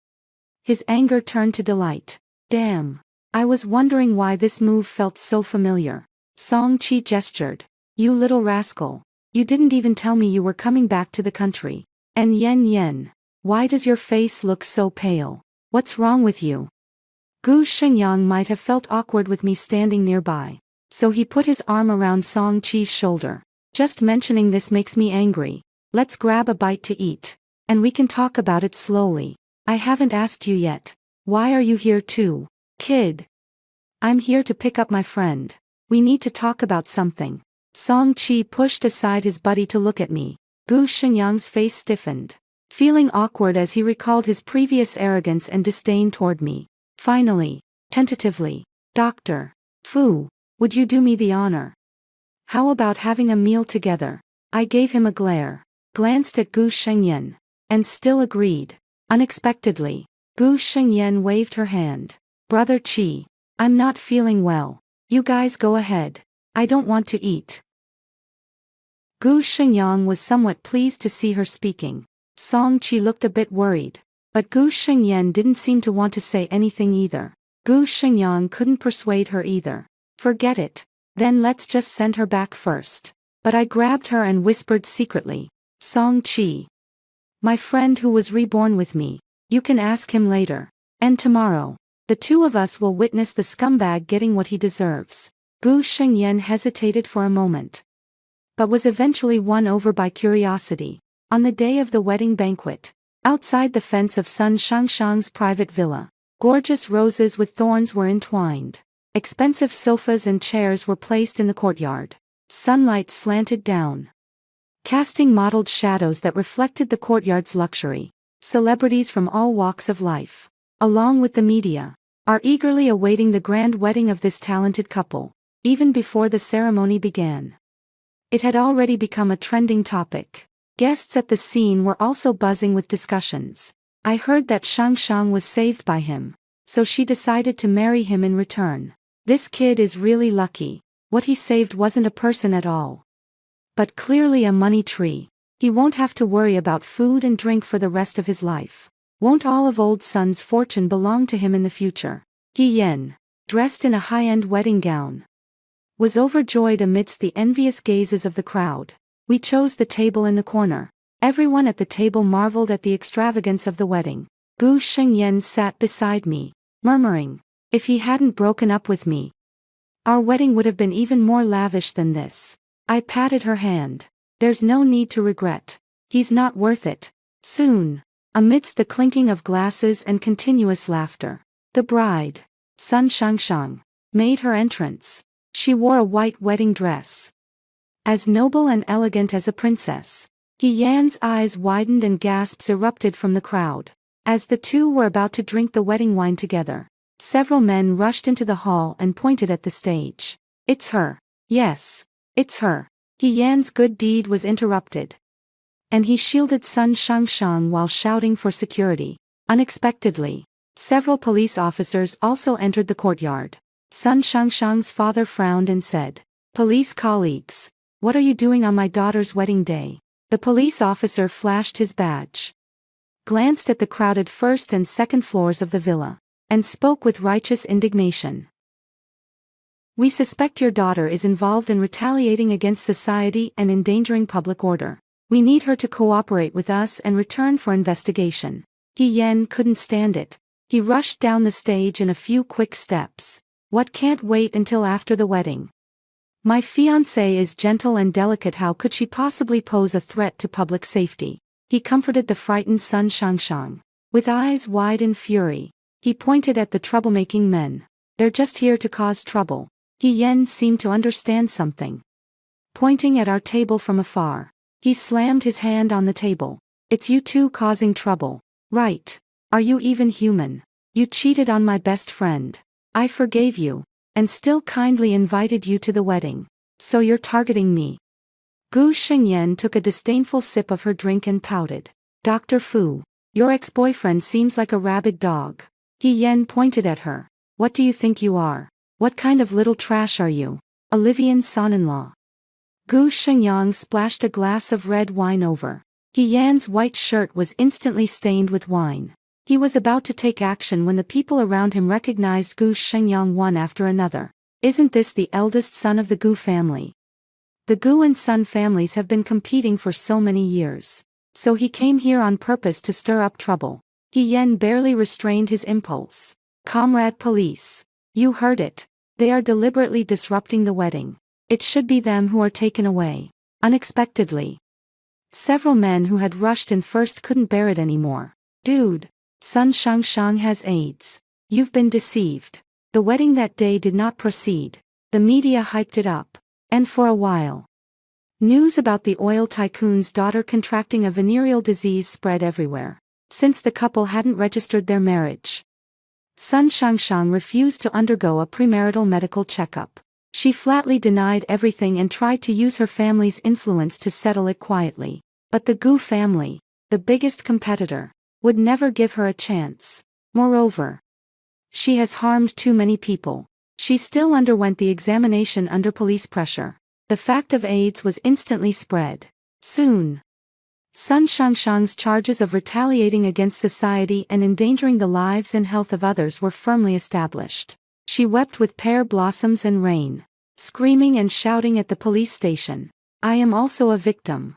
his anger turned to delight. Damn. I was wondering why this move felt so familiar. Song Qi gestured. You little rascal. You didn't even tell me you were coming back to the country. And Yen, why does your face look so pale? What's wrong with you? Gu Shenyang might have felt awkward with me standing nearby, so he put his arm around Song Qi's shoulder. Just mentioning this makes me angry. Let's grab a bite to eat, and we can talk about it slowly. I haven't asked you yet. Why are you here too, kid? I'm here to pick up my friend. We need to talk about something. Song Qi pushed aside his buddy to look at me. Gu Shenyang's face stiffened, feeling awkward as he recalled his previous arrogance and disdain toward me. Finally, tentatively, Dr. Fu, would you do me the honor? How about having a meal together? I gave him a glare, glanced at Gu Shengyan, and still agreed. Unexpectedly, Gu Shengyan waved her hand. Brother Qi, I'm not feeling well. You guys go ahead. I don't want to eat. Gu Shenyang was somewhat pleased to see her speaking. Song Qi looked a bit worried, but Gu Shengyan didn't seem to want to say anything either. Gu Shenyang couldn't persuade her either. Forget it. Then let's just send her back first. But I grabbed her and whispered secretly. Song Qi. My friend who was reborn with me. You can ask him later. And tomorrow, the two of us will witness the scumbag getting what he deserves. Gu Shengyan hesitated for a moment, but was eventually won over by curiosity. On the day of the wedding banquet, outside the fence of Sun Shangshang's private villa, gorgeous roses with thorns were entwined. Expensive sofas and chairs were placed in the courtyard. Sunlight slanted down, casting mottled shadows that reflected the courtyard's luxury. Celebrities from all walks of life, along with the media, are eagerly awaiting the grand wedding of this talented couple. Even before the ceremony began, it had already become a trending topic. Guests at the scene were also buzzing with discussions. I heard that Shangshang was saved by him, so she decided to marry him in return. This kid is really lucky. What he saved wasn't a person at all, but clearly a money tree. He won't have to worry about food and drink for the rest of his life. Won't all of Old Sun's fortune belong to him in the future? He Yen, dressed in a high-end wedding gown, was overjoyed amidst the envious gazes of the crowd. We chose the table in the corner. Everyone at the table marveled at the extravagance of the wedding. Gu Shengyan sat beside me, murmuring, if he hadn't broken up with me, our wedding would have been even more lavish than this. I patted her hand. There's no need to regret. He's not worth it. Soon, amidst the clinking of glasses and continuous laughter, the bride, Sun Shangshang, made her entrance. She wore a white wedding dress, as noble and elegant as a princess. He Yan's eyes widened and gasps erupted from the crowd. As the two were about to drink the wedding wine together, several men rushed into the hall and pointed at the stage. It's her. Yes, it's her. He Yan's good deed was interrupted, and he shielded Sun Shangshang while shouting for security. Unexpectedly, several police officers also entered the courtyard. Sun Shangshang's father frowned and said, Police colleagues, what are you doing on my daughter's wedding day? The police officer flashed his badge, glanced at the crowded first and second floors of the villa, and spoke with righteous indignation. We suspect your daughter is involved in retaliating against society and endangering public order. We need her to cooperate with us and return for investigation. He Yen couldn't stand it. He rushed down the stage in a few quick steps. What, can't wait until after the wedding? My fiancée is gentle and delicate. How could she possibly pose a threat to public safety? He comforted the frightened Sun Shangshang. With eyes wide in fury, he pointed at the troublemaking men. They're just here to cause trouble. He Yen seemed to understand something. Pointing at our table from afar, he slammed his hand on the table. It's you two causing trouble, right? Are you even human? You cheated on my best friend. I forgave you. and still kindly invited you to the wedding. So you're targeting me. Gu Shengyan took a disdainful sip of her drink and pouted. Dr. Fu, your ex-boyfriend seems like a rabid dog. He Yen pointed at her. What do you think you are? What kind of little trash are you? Olivian's son-in-law. Gu Shengyang splashed a glass of red wine over. He Yan's white shirt was instantly stained with wine. He was about to take action when the people around him recognized Gu Shengyang one after another. Isn't this the eldest son of the Gu family? The Gu and Sun families have been competing for so many years. So he came here on purpose to stir up trouble. He Yen barely restrained his impulse. Comrade police. You heard it. They are deliberately disrupting the wedding. It should be them who are taken away. Unexpectedly. Several men who had rushed in first couldn't bear it anymore. Dude. Sun Shangshang has AIDS. You've been deceived. The wedding that day did not proceed. The media hyped it up. And for a while. News about the oil tycoon's daughter contracting a venereal disease spread everywhere. Since the couple hadn't registered their marriage. Sun Shangshang refused to undergo a premarital medical checkup. She flatly denied everything and tried to use her family's influence to settle it quietly. But the Gu family, the biggest competitor, would never give her a chance. Moreover, she has harmed too many people. She still underwent the examination under police pressure. The fact of AIDS was instantly spread. Soon, Sun Shangshang's charges of retaliating against society and endangering the lives and health of others were firmly established. She wept with pear blossoms and rain, screaming and shouting at the police station. I am also a victim.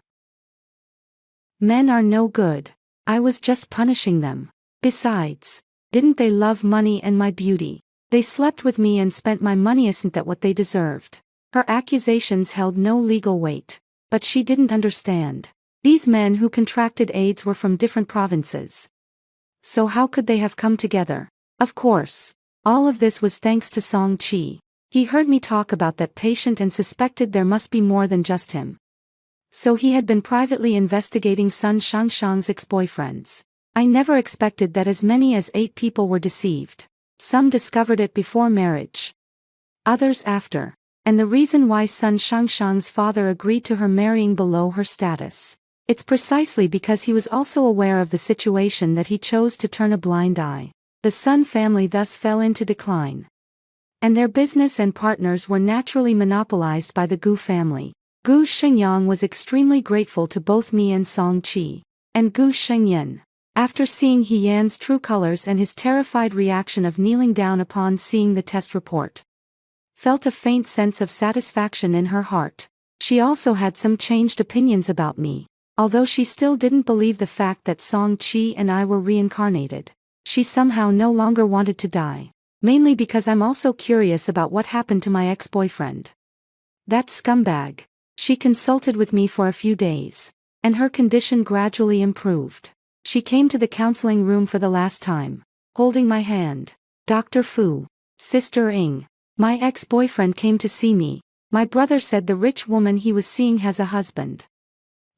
Men are no good. I was just punishing them. Besides, didn't they love money and my beauty? They slept with me and spent my money. Isn't that what they deserved? Her accusations held no legal weight. But she didn't understand. These men who contracted AIDS were from different provinces. So how could they have come together? Of course. All of this was thanks to Song Chi. He heard me talk about that patient and suspected there must be more than just him. So he had been privately investigating Sun Shangshang's ex-boyfriends. I never expected that as many as 8 people were deceived. Some discovered it before marriage. Others after. And the reason why Sun Shangshang's father agreed to her marrying below her status. It's precisely because he was also aware of the situation that he chose to turn a blind eye. The Sun family thus fell into decline. And their business and partners were naturally monopolized by the Gu family. Gu Shengyang was extremely grateful to both me and Song Chi. And Gu Shengyan, after seeing He Yan's true colors and his terrified reaction of kneeling down upon seeing the test report, felt a faint sense of satisfaction in her heart. She also had some changed opinions about me. Although she still didn't believe the fact that Song Chi and I were reincarnated. She somehow no longer wanted to die. Mainly because I'm also curious about what happened to my ex-boyfriend. That scumbag. She consulted with me for a few days. And her condition gradually improved. She came to the counseling room for the last time. Holding my hand. Dr. Fu. Sister Ing. My ex-boyfriend came to see me. My brother said the rich woman he was seeing has a husband.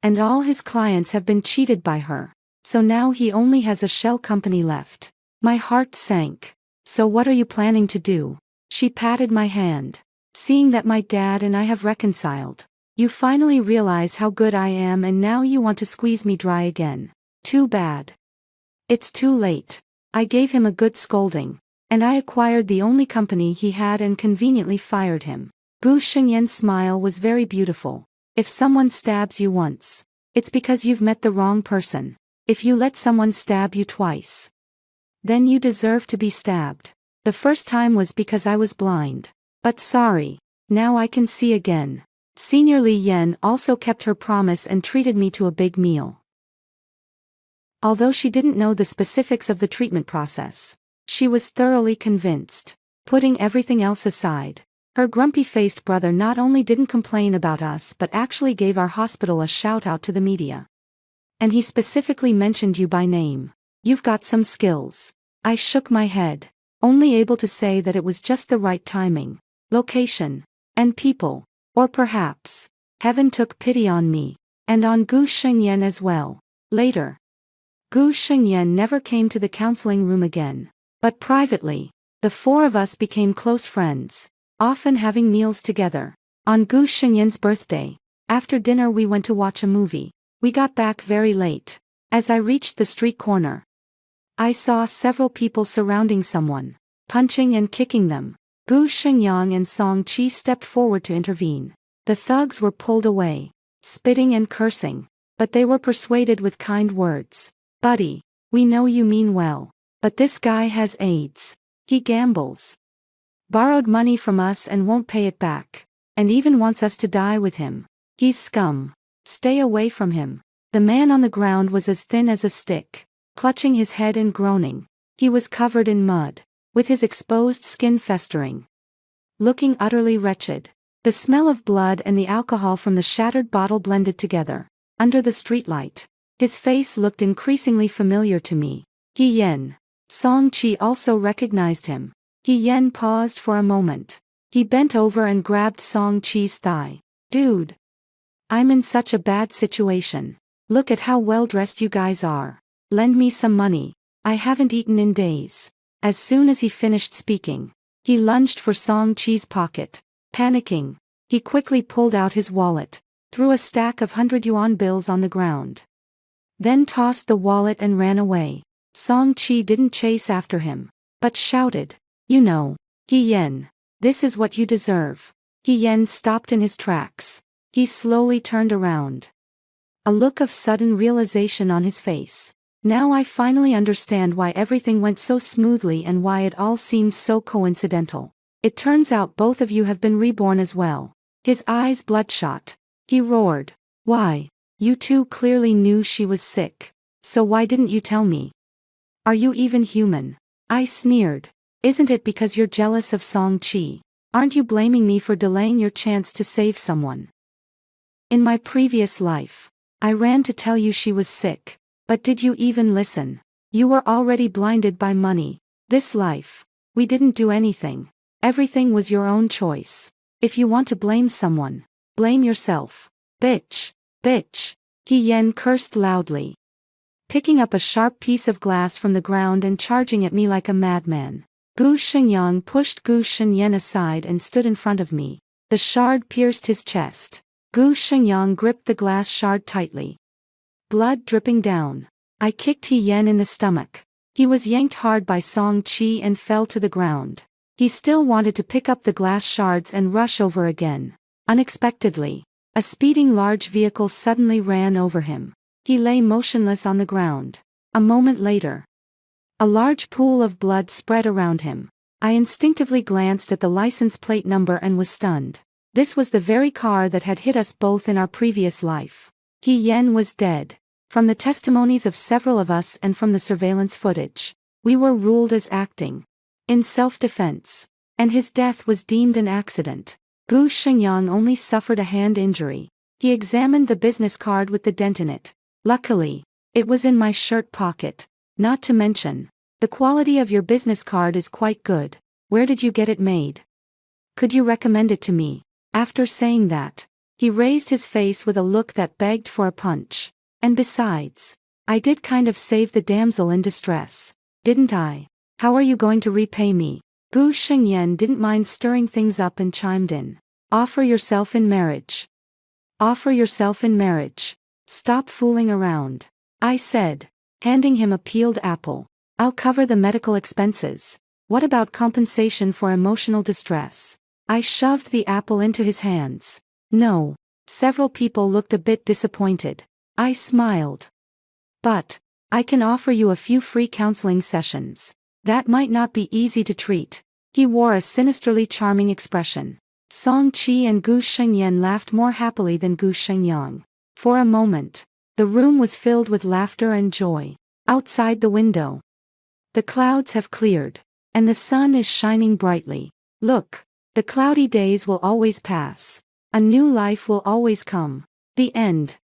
And all his clients have been cheated by her. So now he only has a shell company left. My heart sank. So what are you planning to do? She patted my hand. Seeing that my dad and I have reconciled. You finally realize how good I am and now you want to squeeze me dry again. Too bad. It's too late. I gave him a good scolding. And I acquired the only company he had and conveniently fired him. Gu Shengyan's smile was very beautiful. If someone stabs you once, it's because you've met the wrong person. If you let someone stab you twice, then you deserve to be stabbed. The first time was because I was blind. But sorry, now I can see again. Senior Li Yan also kept her promise and treated me to a big meal. Although she didn't know the specifics of the treatment process, she was thoroughly convinced. Putting everything else aside, her grumpy-faced brother not only didn't complain about us but actually gave our hospital a shout-out to the media. And he specifically mentioned you by name. You've got some skills. I shook my head, only able to say that it was just the right timing, location, and people. Or perhaps, heaven took pity on me, and on Gu Shengyan as well. Later, Gu Shengyan never came to the counseling room again. But privately, The four of us became close friends, often having meals together. On Gu Shengyan's birthday, after dinner we went to watch a movie. We got back very late. As I reached the street corner, I saw several people surrounding someone, punching and kicking them. Gu Shengyang and Song Qi stepped forward to intervene. The thugs were pulled away, spitting and cursing, but they were persuaded with kind words. "Buddy, we know you mean well, but this guy has AIDS. He gambles. Borrowed money from us and won't pay it back, and even wants us to die with him. He's scum. Stay away from him." The man on the ground was as thin as a stick, clutching his head and groaning. He was covered in mud, with his exposed skin festering, looking utterly wretched. The smell of blood and the alcohol from the shattered bottle blended together. Under the streetlight, his face looked increasingly familiar to me. He Yen. Song Qi also recognized him. He Yen paused for a moment. He bent over and grabbed Song Qi's thigh. "Dude, I'm in such a bad situation. Look at how well dressed you guys are. Lend me some money. I haven't eaten in days." As soon as he finished speaking, he lunged for Song Qi's pocket. Panicking, he quickly pulled out his wallet, threw a stack of 100 yuan bills on the ground, then tossed the wallet and ran away. Song Qi didn't chase after him, but shouted, "You know, He Yen, this is what you deserve." He Yen stopped in his tracks. He slowly turned around, a look of sudden realization on his face. "Now I finally understand why everything went so smoothly and why it all seemed so coincidental. It turns out both of you have been reborn as well." His eyes bloodshot, he roared, "Why? You two clearly knew she was sick. So why didn't you tell me? Are you even human?" I sneered. "Isn't it because you're jealous of Song Qi? Aren't you blaming me for delaying your chance to save someone? In my previous life, I ran to tell you she was sick, but did you even listen? You were already blinded by money. This life, we didn't do anything. Everything was your own choice. If you want to blame someone, blame yourself. Bitch, bitch." He Yen cursed loudly, picking up a sharp piece of glass from the ground and charging at me like a madman. Gu Shenyang pushed Gu Shenyan aside and stood in front of me. The shard pierced his chest. Gu Shenyang gripped the glass shard tightly, blood dripping down. I kicked He Yen in the stomach. He was yanked hard by Song Qi and fell to the ground. He still wanted to pick up the glass shards and rush over again. Unexpectedly, a speeding large vehicle suddenly ran over him. He lay motionless on the ground. A moment later, a large pool of blood spread around him. I instinctively glanced at the license plate number and was stunned. This was the very car that had hit us both in our previous life. He Yen was dead. From the testimonies of several of us and from the surveillance footage, we were ruled as acting in self-defense, and his death was deemed an accident. Gu Shenyang only suffered a hand injury. He examined the business card with the dent in it. "Luckily, it was in my shirt pocket. Not to mention, the quality of your business card is quite good. Where did you get it made? Could you recommend it to me?" After saying that, he raised his face with a look that begged for a punch. "And besides, I did kind of save the damsel in distress, didn't I? How are you going to repay me?" Gu Shengyan didn't mind stirring things up and chimed in. "Offer yourself in marriage. Offer yourself in marriage. Stop fooling around," I said, handing him a peeled apple. "I'll cover the medical expenses. What about compensation for emotional distress?" I shoved the apple into his hands. "No." Several people looked a bit disappointed. I smiled. "But I can offer you a few free counseling sessions. That might not be easy to treat." He wore a sinisterly charming expression. Song Qi and Gu Shengyan laughed more happily than Gu Shenyang. For a moment, the room was filled with laughter and joy. Outside the window, the clouds have cleared, and the sun is shining brightly. Look, the cloudy days will always pass. A new life will always come. The end.